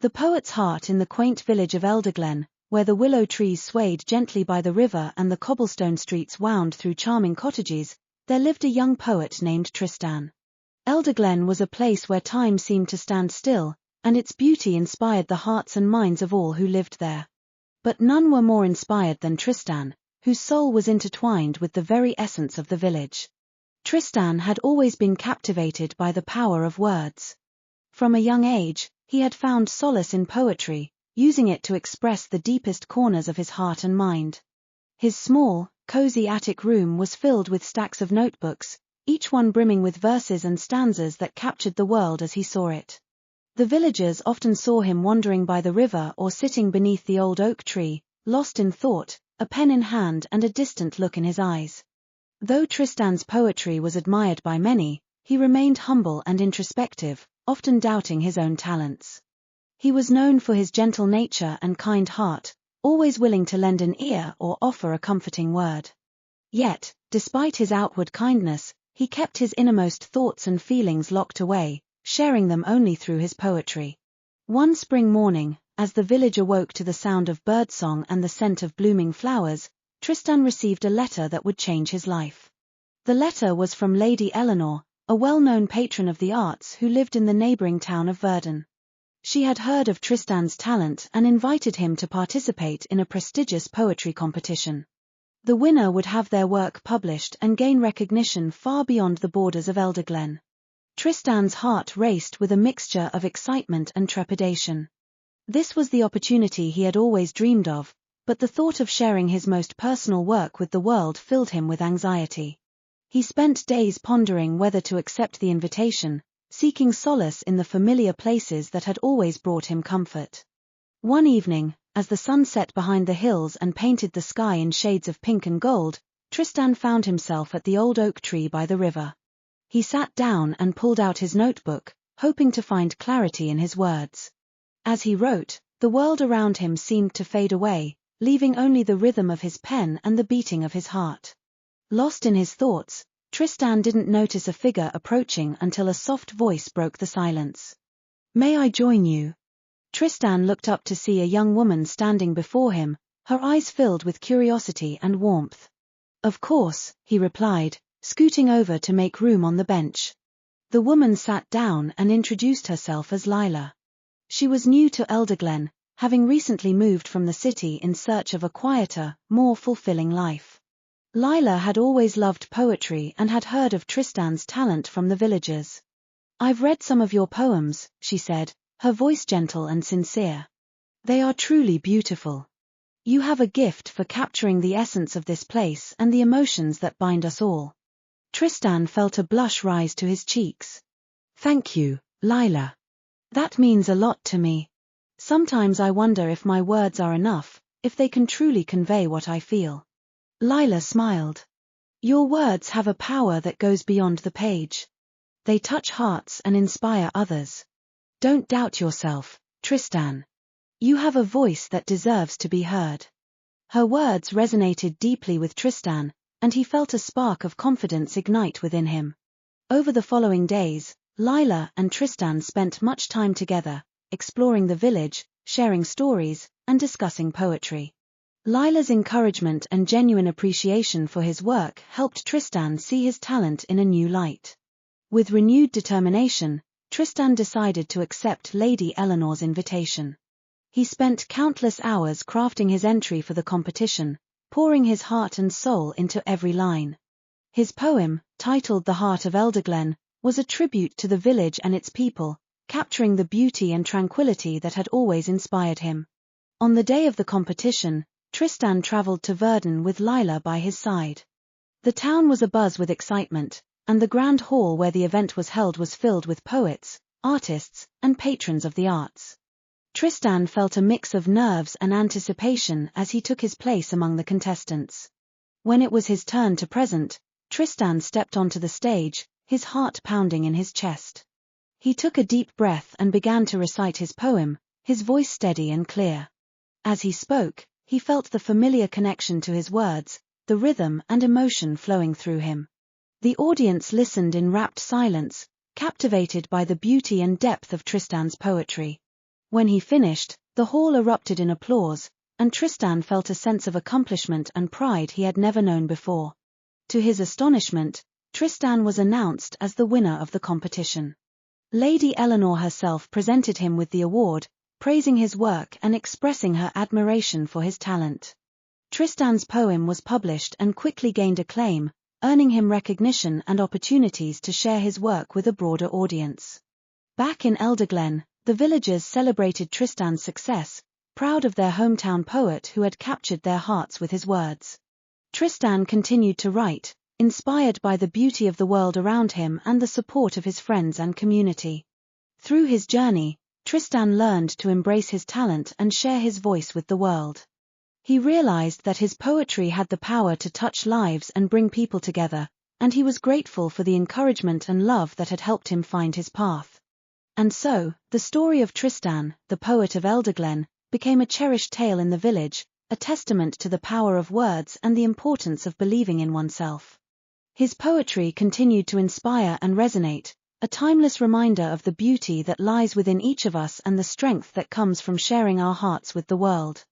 The poet's heart. In the quaint village of Elderglen, where the willow trees swayed gently by the river and the cobblestone streets wound through charming cottages, there lived a young poet named Tristan. Elderglen was a place where time seemed to stand still, and its beauty inspired the hearts and minds of all who lived there. But none were more inspired than Tristan, whose soul was intertwined with the very essence of the village. Tristan had always been captivated by the power of words. From a young age, he had found solace in poetry, using it to express the deepest corners of his heart and mind. His small, cozy attic room was filled with stacks of notebooks, each one brimming with verses and stanzas that captured the world as he saw it. The villagers often saw him wandering by the river or sitting beneath the old oak tree, lost in thought, a pen in hand and a distant look in his eyes. Though Tristan's poetry was admired by many, he remained humble and introspective, often doubting his own talents. He was known for his gentle nature and kind heart, always willing to lend an ear or offer a comforting word. Yet, despite his outward kindness, he kept his innermost thoughts and feelings locked away, sharing them only through his poetry. One spring morning, as the village awoke to the sound of birdsong and the scent of blooming flowers, Tristan received a letter that would change his life. The letter was from Lady Eleanor, a well-known patron of the arts who lived in the neighboring town of Verden. She had heard of Tristan's talent and invited him to participate in a prestigious poetry competition. The winner would have their work published and gain recognition far beyond the borders of Elderglen. Tristan's heart raced with a mixture of excitement and trepidation. This was the opportunity he had always dreamed of, but the thought of sharing his most personal work with the world filled him with anxiety. He spent days pondering whether to accept the invitation, seeking solace in the familiar places that had always brought him comfort. One evening, as the sun set behind the hills and painted the sky in shades of pink and gold, Tristan found himself at the old oak tree by the river. He sat down and pulled out his notebook, hoping to find clarity in his words. As he wrote, the world around him seemed to fade away, leaving only the rhythm of his pen and the beating of his heart. Lost in his thoughts, Tristan didn't notice a figure approaching until a soft voice broke the silence. "May I join you?" Tristan looked up to see a young woman standing before him, her eyes filled with curiosity and warmth. "Of course," he replied, scooting over to make room on the bench. The woman sat down and introduced herself as Lila. She was new to Elderglen, having recently moved from the city in search of a quieter, more fulfilling life. Lila had always loved poetry and had heard of Tristan's talent from the villagers. "I've read some of your poems," she said, her voice gentle and sincere. "They are truly beautiful. You have a gift for capturing the essence of this place and the emotions that bind us all." Tristan felt a blush rise to his cheeks. "Thank you, Lila. That means a lot to me. Sometimes I wonder if my words are enough, if they can truly convey what I feel." Lila smiled. "Your words have a power that goes beyond the page. They touch hearts and inspire others. Don't doubt yourself, Tristan. You have a voice that deserves to be heard." Her words resonated deeply with Tristan, and he felt a spark of confidence ignite within him. Over the following days, Lila and Tristan spent much time together, exploring the village, sharing stories, and discussing poetry. Lila's encouragement and genuine appreciation for his work helped Tristan see his talent in a new light. With renewed determination, Tristan decided to accept Lady Eleanor's invitation. He spent countless hours crafting his entry for the competition, pouring his heart and soul into every line. His poem, titled The Heart of Elderglen, was a tribute to the village and its people, capturing the beauty and tranquility that had always inspired him. On the day of the competition, Tristan traveled to Verden with Lila by his side. The town was abuzz with excitement, and the grand hall where the event was held was filled with poets, artists, and patrons of the arts. Tristan felt a mix of nerves and anticipation as he took his place among the contestants. When it was his turn to present, Tristan stepped onto the stage, his heart pounding in his chest. He took a deep breath and began to recite his poem, his voice steady and clear. As he spoke, he felt the familiar connection to his words, the rhythm and emotion flowing through him. The audience listened in rapt silence, captivated by the beauty and depth of Tristan's poetry. When he finished, the hall erupted in applause, and Tristan felt a sense of accomplishment and pride he had never known before. To his astonishment, Tristan was announced as the winner of the competition. Lady Eleanor herself presented him with the award, praising his work and expressing her admiration for his talent. Tristan's poem was published and quickly gained acclaim, earning him recognition and opportunities to share his work with a broader audience. Back in Elderglen, the villagers celebrated Tristan's success, proud of their hometown poet who had captured their hearts with his words. Tristan continued to write, inspired by the beauty of the world around him and the support of his friends and community. Through his journey, Tristan learned to embrace his talent and share his voice with the world. He realized that his poetry had the power to touch lives and bring people together, and he was grateful for the encouragement and love that had helped him find his path. And so, the story of Tristan, the poet of Elderglen, became a cherished tale in the village, a testament to the power of words and the importance of believing in oneself. His poetry continued to inspire and resonate, a timeless reminder of the beauty that lies within each of us and the strength that comes from sharing our hearts with the world.